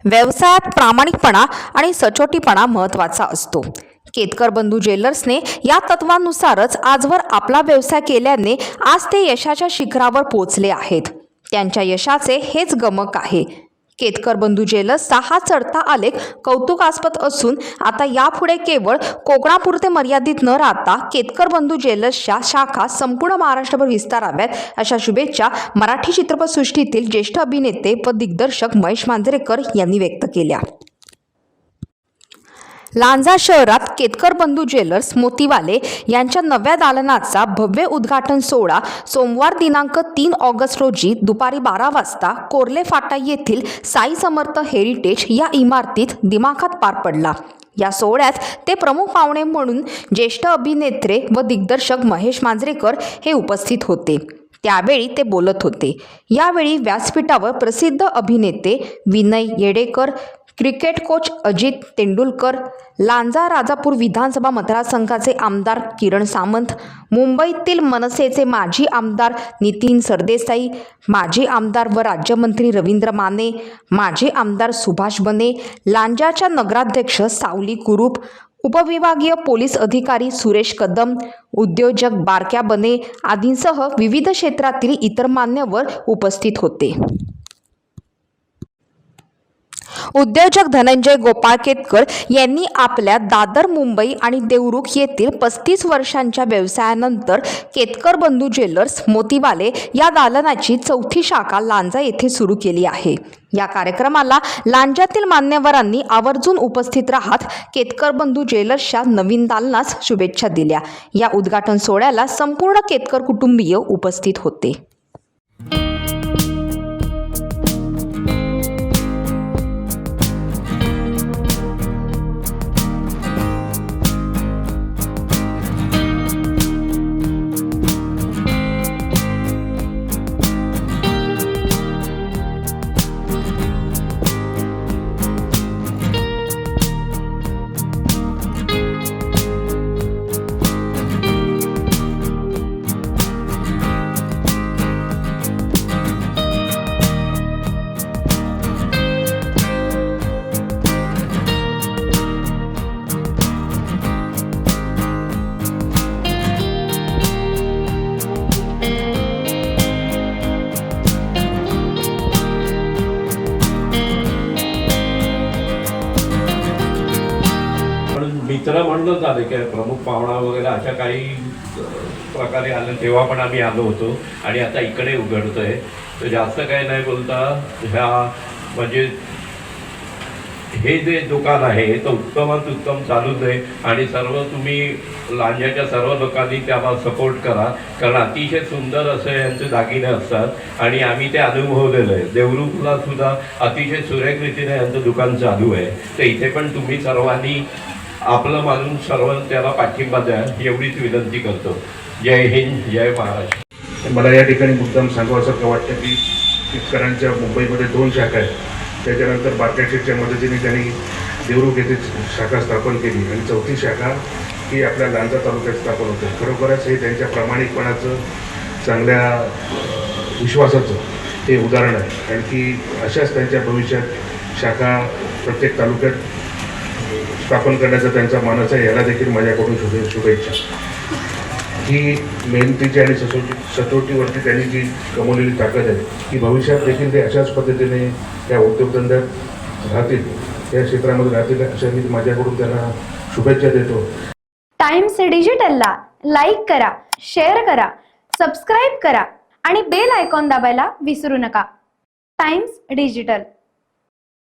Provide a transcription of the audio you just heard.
व्यवसायात प्रामाणिकपणा आणि सचोटीपणा महत्त्वाचा असतो। केतकर बंधू ज्वेलर्सने या तत्वानुसारच आजवर आपला व्यवसाय केल्याने आज ते यशाच्या शिखरावर पोहोचले आहेत। त्यांच्या यशाचे हेच गमक आहे। केतकर बंधू ज्वेलर्सचा हा चढता आलेख कौतुकास्पद असून आता यापुढे केवळ कोकणापुरते मर्यादित न राहता केतकर बंधू ज्वेलर्सच्या शाखा संपूर्ण महाराष्ट्रभर विस्ताराव्यात अशा शुभेच्छा मराठी चित्रपटसृष्टीतील ज्येष्ठ अभिनेते व दिग्दर्शक महेश मांजरेकर यांनी व्यक्त केल्या। लांजा शहरात केतकर बंधू ज्वेलर्स मोतीवाले यांच्या नव्या दालनाचा भव्य उद्घाटन सोहळा सोमवार दिनांक 3 ऑगस्ट रोजी दुपारी 12 वाजता कोर्ले फाटा येथील साई समर्थ हेरिटेज या इमारतीत दिमाखात पार पडला। या सोहळ्यात ते प्रमुख पाहुणे म्हणून ज्येष्ठ अभिनेते व दिग्दर्शक महेश मांजरेकर हे उपस्थित होते। त्यावेळी ते बोलत होते। यावेळी व्यासपीठावर प्रसिद्ध अभिनेते विनय येडेकर, क्रिकेट कोच अजित तेंडुलकर, लांजा राजापूर विधानसभा मतदारसंघाचे आमदार किरण सामंत, मुंबईतील मनसेचे माजी आमदार नितीन सरदेसाई, माजी आमदार व राज्यमंत्री रवींद्र माने, माजी आमदार सुभाष बने, लांजाच्या नगराध्यक्ष सावली कुरूप, उपविभागीय पोलीस अधिकारी सुरेश कदम, उद्योजक बारक्या बने आदींसह विविध क्षेत्रातील इतर मान्यवर उपस्थित होते। उद्योजक धनंजय गोपाळ केतकर यांनी आपल्या दादर, मुंबई आणि देवरुख येथील 35 वर्षांच्या व्यवसायानंतर केतकर बंधू ज्वेलर्स मोतीवाले या दालनाची 4थी शाखा लांजा येथे सुरू केली आहे। या कार्यक्रमाला लांजातील मान्यवरांनी आवर्जून उपस्थित राहत केतकर बंधू ज्वेलर्सच्या नवीन दालनास शुभेच्छा दिल्या। या उद्घाटन सोहळ्याला संपूर्ण केतकर कुटुंबीय उपस्थित होते। मित्र म्हणलं झालं की प्रमुख पाहुणा वगैरे अशा काही प्रकारे आलं तेव्हा पण आम्ही आलो होतो आणि आता इकडे उघडतोय। तर जास्त काही नाही बोलता ह्या म्हणजे हे जे दुकान आहे तर उत्तमात उत्तम चालूच आहे आणि सर्व तुम्ही लांजाच्या सर्व लोकांनी त्याला सपोर्ट करा, कारण अतिशय सुंदर असे यांचे दागिने असतात आणि आम्ही ते अनुभवलेलं आहे। देवरुखला सुद्धा अतिशय सुरेख रीतीने यांचं दुकान चालू आहे। तर इथे पण तुम्ही सर्वांनी आपलं मानून सर्व त्याला पाठिंबा द्या एवढीच विनंती करतो। जय हिंद, जय महाराष्ट्र। मला या ठिकाणी मुद्दाम सांगावंसं वाटतं की केतकरांच्या मुंबईमध्ये 2 शाखा आहेत। त्याच्यानंतर बार्केटच्या मदतीने त्यांनी देवरुख येथे शाखा स्थापन केली आणि 4थी शाखा ही आपल्या लांजा तालुक्यात स्थापन होते। खरोखरच हे त्यांच्या प्रामाणिकपणाचं, चांगल्या विश्वासाचं हे उदाहरण आहे आणि की अशाच त्यांच्या भविष्यात शाखा प्रत्येक तालुक्यात स्थापन करण्याचा त्यांचा मानस आहे। याला देखील माझ्याकडून शुभेच्छा। ही मेहनतीची आणि सचोटीवरती त्यांनी जी कमवलेली ताकद आहे की भविष्यात देखील ते अशाच पद्धतीने त्या उद्योगधंद्यात राहतील, या क्षेत्रामध्ये राहतील अशा मी माझ्याकडून त्यांना शुभेच्छा देतो। टाइम्स डिजिटलला लाईक करा, शेअर करा, सबस्क्राईब करा आणि बेल आयकॉन दाबायला विसरू नका। Times digital.